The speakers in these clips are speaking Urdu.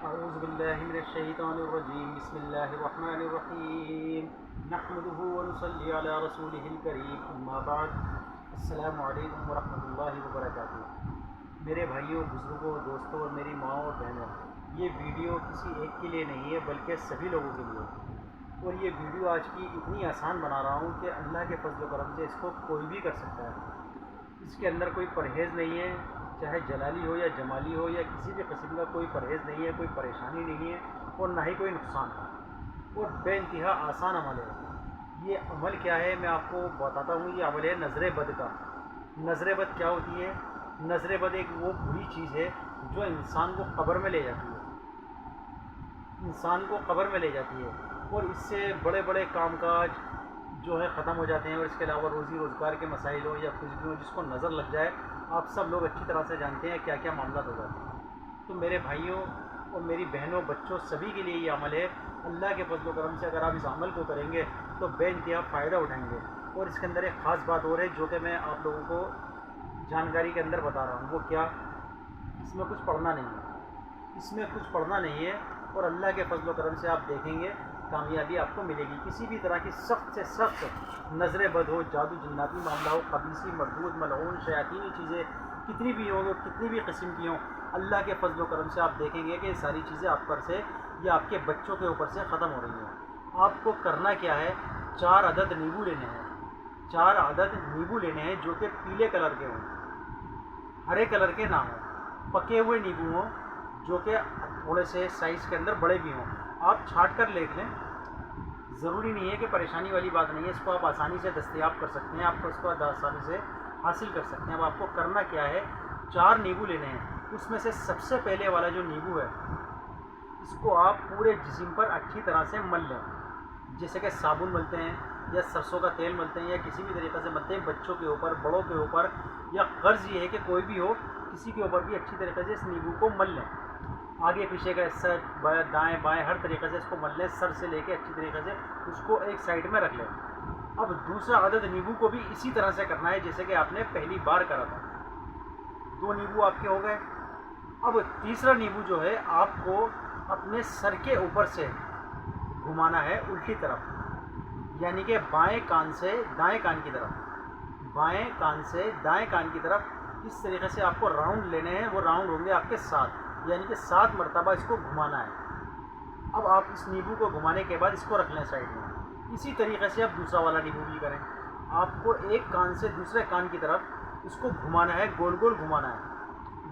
أعوذ بالله من الشيطان الرجيم بسم الله الرحمن الرحيم نحمده ونصلي على رسوله الكريم اما بعد السلام علیکم ورحمۃ اللہ وبرکاتہ۔ میرے بھائیوں، بزرگوں، دوستوں اور میری ماں اور بہنوں، یہ ویڈیو کسی ایک کے لیے نہیں ہے بلکہ سبھی لوگوں کے لیے، اور یہ ویڈیو آج کی اتنی آسان بنا رہا ہوں کہ اللہ کے فضل و کرم سے اس کو کوئی بھی کر سکتا ہے۔ اس کے اندر کوئی پرہیز نہیں ہے، چاہے جلالی ہو یا جمالی ہو یا کسی بھی قسم کا کوئی پرہیز نہیں ہے، کوئی پریشانی نہیں ہے اور نہ ہی کوئی نقصان ہے، اور بے انتہا آسان عمل ہے۔ یہ عمل کیا ہے میں آپ کو بتاتا ہوں۔ یہ عمل ہے نظر بد کا۔ نظر بد کیا ہوتی ہے؟ نظر بد ایک وہ بری چیز ہے جو انسان کو قبر میں لے جاتی ہے، انسان کو قبر میں لے جاتی ہے، اور اس سے بڑے بڑے کام کاج جو ہے ختم ہو جاتے ہیں، اور اس کے علاوہ روزی روزگار کے مسائل ہو یا کچھ بھی ہو، جس کو نظر لگ جائے، آپ سب لوگ اچھی طرح سے جانتے ہیں کیا کیا معاملات ہو جاتے ہیں۔ تو میرے بھائیوں اور میری بہنوں، بچوں، سبھی کے لیے یہ عمل ہے۔ اللہ کے فضل و کرم سے اگر آپ اس عمل کو کریں گے تو بے انتہا فائدہ اٹھائیں گے۔ اور اس کے اندر ایک خاص بات اور ہے جو کہ میں آپ لوگوں کو جانکاری کے اندر بتا رہا ہوں۔ وہ کیا؟ اس میں کچھ پڑھنا نہیں ہے، اس میں کچھ پڑھنا نہیں ہے، اور اللہ کے فضل و کرم سے آپ دیکھیں گے کامیابی آپ کو ملے گی۔ کسی بھی طرح کی سخت سے سخت نظر بد ہو، جادو جناتی معاملہ ہو، خبیثی مردود ملعون شیاطینی چیزیں کتنی بھی ہوں، کتنی بھی قسم کی ہوں، اللہ کے فضل و کرم سے آپ دیکھیں گے کہ یہ ساری چیزیں آپ پر سے یا آپ کے بچوں کے اوپر سے ختم ہو رہی ہیں۔ آپ کو کرنا کیا ہے؟ 4 عدد نیبو لینے ہیں، 4 عدد نیبو لینے ہیں جو کہ پیلے کلر کے ہوں، ہرے کلر کے نہ ہوں، پکے ہوئے نیبو ہوں جو کہ تھوڑے سے سائز کے اندر بڑے بھی ہوں۔ آپ چھانٹ کر لے لیں، ضروری نہیں ہے کہ پریشانی والی بات نہیں ہے، اس کو آپ آسانی سے دستیاب کر سکتے ہیں، آپ کو اس کو آسانی سے حاصل کر سکتے ہیں۔ اب آپ کو کرنا کیا ہے؟ 4 نیبو لینے ہیں۔ اس میں سے سب سے پہلے والا جو نیبو ہے، اس کو آپ پورے جسم پر اچھی طرح سے مل لیں، جیسے کہ صابن ملتے ہیں یا سرسوں کا تیل ملتے ہیں یا کسی بھی طریقے سے ملتے ہیں، بچوں کے اوپر، بڑوں کے اوپر، یا غرض یہ ہے کہ کوئی بھی ہو، کسی کے اوپر بھی اچھی طریقے سے اس نیبو کو مل لیں۔ آگے پیچھے کا حصہ، دائیں بائیں ہر طریقے سے اس کو مل لیں، سر سے لے کے اچھی طریقے سے اس کو ایک سائڈ میں رکھ لیں۔ اب دوسرا عدد نیبو کو بھی اسی طرح سے کرنا ہے جیسے کہ آپ نے پہلی بار کرا تھا۔ 2 نیبو آپ کے ہو گئے۔ اب تیسرا نیبو جو ہے آپ کو اپنے سر کے اوپر سے گھمانا ہے الٹی طرف، یعنی کہ بائیں کان سے دائیں کان کی طرف، بائیں کان سے دائیں کان کی طرف۔ اس طریقے سے آپ کو راؤنڈ لینے ہیں، وہ راؤنڈ ہوں گے آپ کے 7، یعنی کہ 7 مرتبہ اس کو گھمانا ہے۔ اب آپ اس نیبو کو گھمانے کے بعد اس کو رکھ لیں سائڈ میں۔ اسی طریقے سے اب دوسرا والا نیبو بھی کریں۔ آپ کو ایک کان سے دوسرے کان کی طرف اس کو گھمانا ہے، گول گول گھمانا ہے۔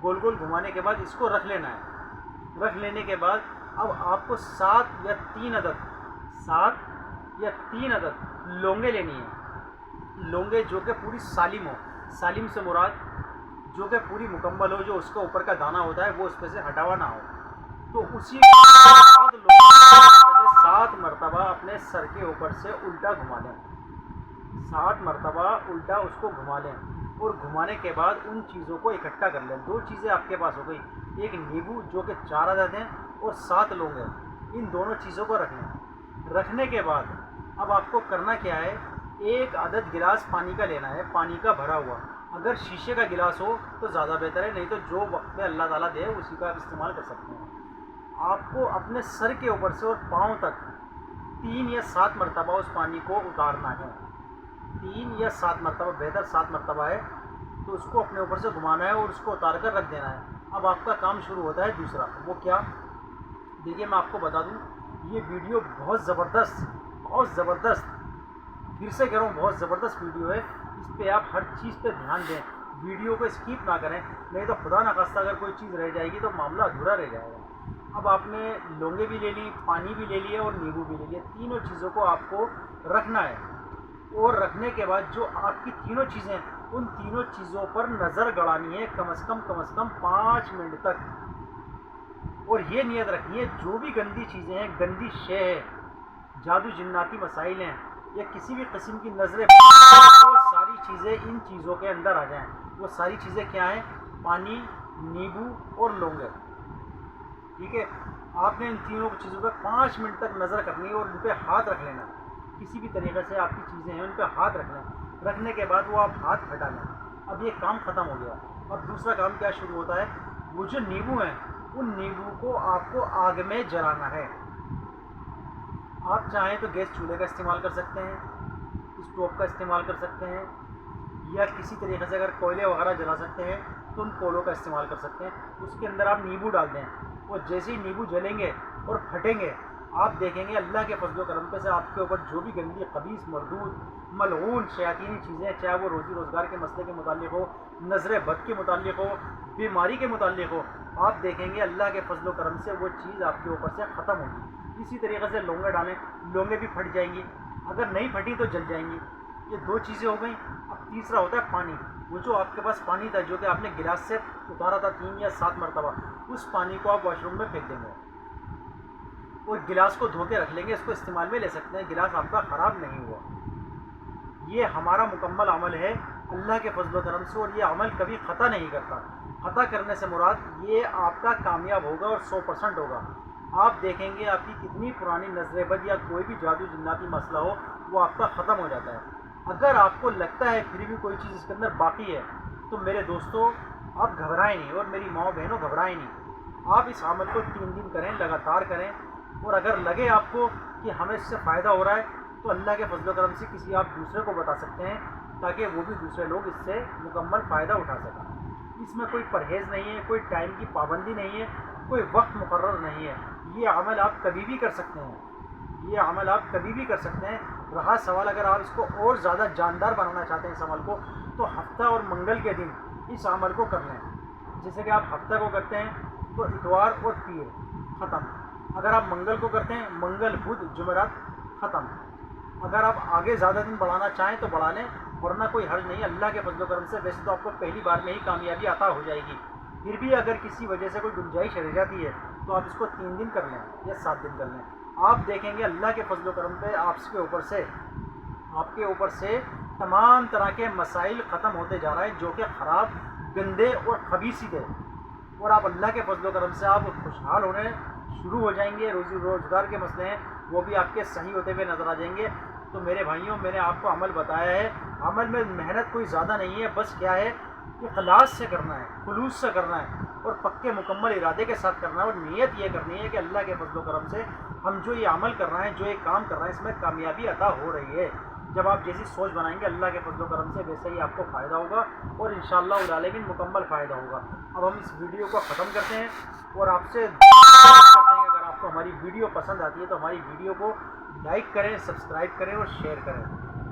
گول گول گھمانے کے بعد اس کو رکھ لینا ہے۔ رکھ لینے کے بعد اب آپ کو 7 یا 3 عدد لونگے لینی ہیں۔ لونگے جو کہ پوری سالم ہو، سالم سے مراد جو کہ پوری مکمل ہو، جو اس کے اوپر کا دانہ ہوتا ہے وہ اس پہ سے ہٹا ہوا نہ ہو۔ تو اسی 7 مرتبہ اپنے سر کے اوپر سے الٹا گھما لیں، 7 مرتبہ الٹا اس کو گھما لیں، اور گھمانے کے بعد ان چیزوں کو اکٹھا کر لیں۔ 2 چیزیں آپ کے پاس ہو گئی، ایک نیبو جو کہ 4 عدد ہیں اور 7 لونگ ہیں۔ ان دونوں چیزوں کو رکھ لیں۔ رکھنے کے بعد اب آپ کو کرنا کیا ہے؟ 1 عدد گلاس پانی کا لینا ہے، پانی کا بھرا ہوا۔ اگر شیشے کا گلاس ہو تو زیادہ بہتر ہے، نہیں تو جو وقت میں اللہ تعالیٰ دے اسی کا آپ استعمال کر سکتے ہیں۔ آپ کو اپنے سر کے اوپر سے اور پاؤں تک 3 یا 7 مرتبہ اس پانی کو اتارنا ہے۔ 3 یا 7 مرتبہ، بہتر 7 مرتبہ ہے، تو اس کو اپنے اوپر سے گھمانا ہے اور اس کو اتار کر رکھ دینا ہے۔ اب آپ کا کام شروع ہوتا ہے دوسرا۔ وہ کیا؟ دیکھیے میں آپ کو بتا دوں، یہ ویڈیو بہت زبردست پھر سے کہہ رہا ہوں، بہت زبردست ویڈیو ہے۔ اس پہ آپ ہر چیز پہ دھیان دیں، ویڈیو کو اسکپ نہ کریں، نہیں تو خدا نخواستہ اگر کوئی چیز رہ جائے گی تو معاملہ ادھورا رہ جائے گا۔ اب آپ نے لونگے بھی لے لی، پانی بھی لے لیا اور نیبو بھی لے لیا۔ تینوں چیزوں کو آپ کو رکھنا ہے، اور رکھنے کے بعد جو آپ کی تینوں چیزیں، ان تینوں چیزوں پر نظر گڑانی ہے کم از کم 5 منٹ تک۔ اور یہ نیت رکھنی ہے جو بھی گندی چیزیں ہیں، گندی شے ہے، جادو جناتی مسائل ہیں یا کسی بھی قسم کی نظریں، وہ ساری چیزیں ان چیزوں کے اندر آ جائیں۔ وہ ساری چیزیں کیا ہیں؟ پانی، نیبو اور لونگے۔ ٹھیک ہے؟ آپ نے ان تینوں چیزوں پر 5 منٹ تک نظر کرنی ہے اور ان پہ ہاتھ رکھ لینا۔ کسی بھی طریقے سے آپ کی چیزیں ہیں ان پہ ہاتھ رکھ لیں۔ رکھنے کے بعد وہ آپ ہاتھ ہٹا لیں۔ اب یہ کام ختم ہو گیا۔ اب دوسرا کام کیا شروع ہوتا ہے؟ وہ جو نیبو ہیں ان نیبو کو آپ کو آگ میں جلانا ہے۔ آپ چاہیں تو گیس چولہے کا استعمال کر سکتے ہیں، اسٹوو کا استعمال کر سکتے ہیں، یا کسی طریقے سے اگر کوئلے وغیرہ جلا سکتے ہیں تو ان کولوں کا استعمال کر سکتے ہیں۔ اس کے اندر آپ نیبو ڈال دیں، اور جیسے ہی نیبو جلیں گے اور پھٹیں گے، آپ دیکھیں گے اللہ کے فضل و کرم پہ سے آپ کے اوپر جو بھی گندی، خبیث، مردود، ملعون شیاطینی چیزیں، چاہے وہ روزی روزگار کے مسئلے کے متعلق ہو، نظر بد کے متعلق ہو، بیماری کے متعلق ہو، آپ دیکھیں گے اللہ کے فضل و کرم سے وہ چیز آپ کے اوپر سے ختم ہوگی۔ اسی طریقے سے لونگے ڈالیں، لونگے بھی پھٹ جائیں گی، اگر نہیں پھٹی تو جل جائیں گی۔ یہ دو چیزیں ہو گئیں۔ اب تیسرا ہوتا ہے پانی۔ وہ جو آپ کے پاس پانی تھا، جو کہ آپ نے گلاس سے اتارا تھا 3 یا 7 مرتبہ، اس پانی کو آپ واش روم میں پھینک دیں گے، اور گلاس کو دھو کے رکھ لیں گے، اس کو استعمال میں لے سکتے ہیں، گلاس آپ کا خراب نہیں ہوا۔ یہ ہمارا مکمل عمل ہے اللہ کے فضل و کرم سے، اور یہ عمل کبھی خطا نہیں کرتا۔ خطا کرنے سے مراد یہ آپ کا کامیاب ہوگا اور 100% ہوگا۔ آپ دیکھیں گے آپ کی کتنی پرانی نظر بد یا کوئی بھی جادو جناتی مسئلہ ہو، وہ آپ کا ختم ہو جاتا ہے۔ اگر آپ کو لگتا ہے پھر بھی کوئی چیز اس کے اندر باقی ہے، تو میرے دوستو آپ گھبرائیں نہیں، اور میری ماؤں بہنوں گھبرائیں نہیں۔ آپ اس عمل کو 3 دن کریں، لگاتار کریں، اور اگر لگے آپ کو کہ ہمیں اس سے فائدہ ہو رہا ہے تو اللہ کے فضل و کرم سے کسی آپ دوسرے کو بتا سکتے ہیں، تاکہ وہ بھی دوسرے لوگ اس سے مکمل فائدہ اٹھا سکیں۔ اس میں کوئی پرہیز نہیں ہے، کوئی ٹائم کی پابندی نہیں ہے، کوئی وقت مقرر نہیں ہے۔ یہ عمل آپ کبھی بھی کر سکتے ہیں، یہ عمل آپ کبھی بھی کر سکتے ہیں۔ رہا سوال اگر آپ اس کو اور زیادہ جاندار بنانا چاہتے ہیں اس عمل کو، تو ہفتہ اور منگل کے دن اس عمل کو کر لیں۔ جیسے کہ آپ ہفتہ کو کرتے ہیں تو اتوار اور پیر ختم، اگر آپ منگل کو کرتے ہیں منگل، بدھ، جمعرات ختم۔ اگر آپ آگے زیادہ دن بڑھانا چاہیں تو بڑھا لیں، ورنہ کوئی حرج نہیں۔ اللہ کے فضل و کرم سے ویسے تو آپ کو پہلی بار میں ہی کامیابی عطا ہو جائے گی، پھر بھی اگر کسی وجہ سے کوئی گنجائش رہ جاتی ہے تو آپ اس کو 3 دن کر لیں یا 7 دن کر لیں۔ آپ دیکھیں گے اللہ کے فضل و کرم پہ آپ کے اوپر سے تمام طرح کے مسائل ختم ہوتے جا رہے ہیں، جو کہ خراب، گندے اور خبیث تھے، اور آپ اللہ کے فضل و کرم سے آپ خوشحال ہونے شروع ہو جائیں گے۔ روزی روزگار کے مسئلے ہیں وہ بھی آپ کے صحیح ہوتے ہوئے نظر آ جائیں گے۔ تو میرے بھائیوں، میں نے آپ کو عمل بتایا ہے، عمل میں محنت کوئی زیادہ نہیں ہے، بس کیا ہے، اخلاص سے کرنا ہے، خلوص سے کرنا ہے، اور پکے مکمل ارادے کے ساتھ کرنا ہے، اور نیت یہ کرنی ہے کہ اللہ کے فضل و کرم سے ہم جو یہ عمل کر رہے ہیں، جو یہ کام کر رہے ہیں، اس میں کامیابی عطا ہو رہی ہے۔ جب آپ جیسی سوچ بنائیں گے اللہ کے فضل و کرم سے، ویسے ہی آپ کو فائدہ ہوگا، اور انشاءاللہ العالمین مکمل فائدہ ہوگا۔ اب ہم اس ویڈیو کو ختم کرتے ہیں، اور آپ سے کرتے ہیں کہ اگر آپ کو ہماری ویڈیو پسند آتی ہے تو ہماری ویڈیو کو لائک کریں، سبسکرائب کریں اور شیئر کریں۔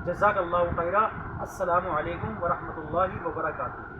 جزاک اللہ خیرہ۔ السلام علیکم ورحمۃ اللہ وبرکاتہ۔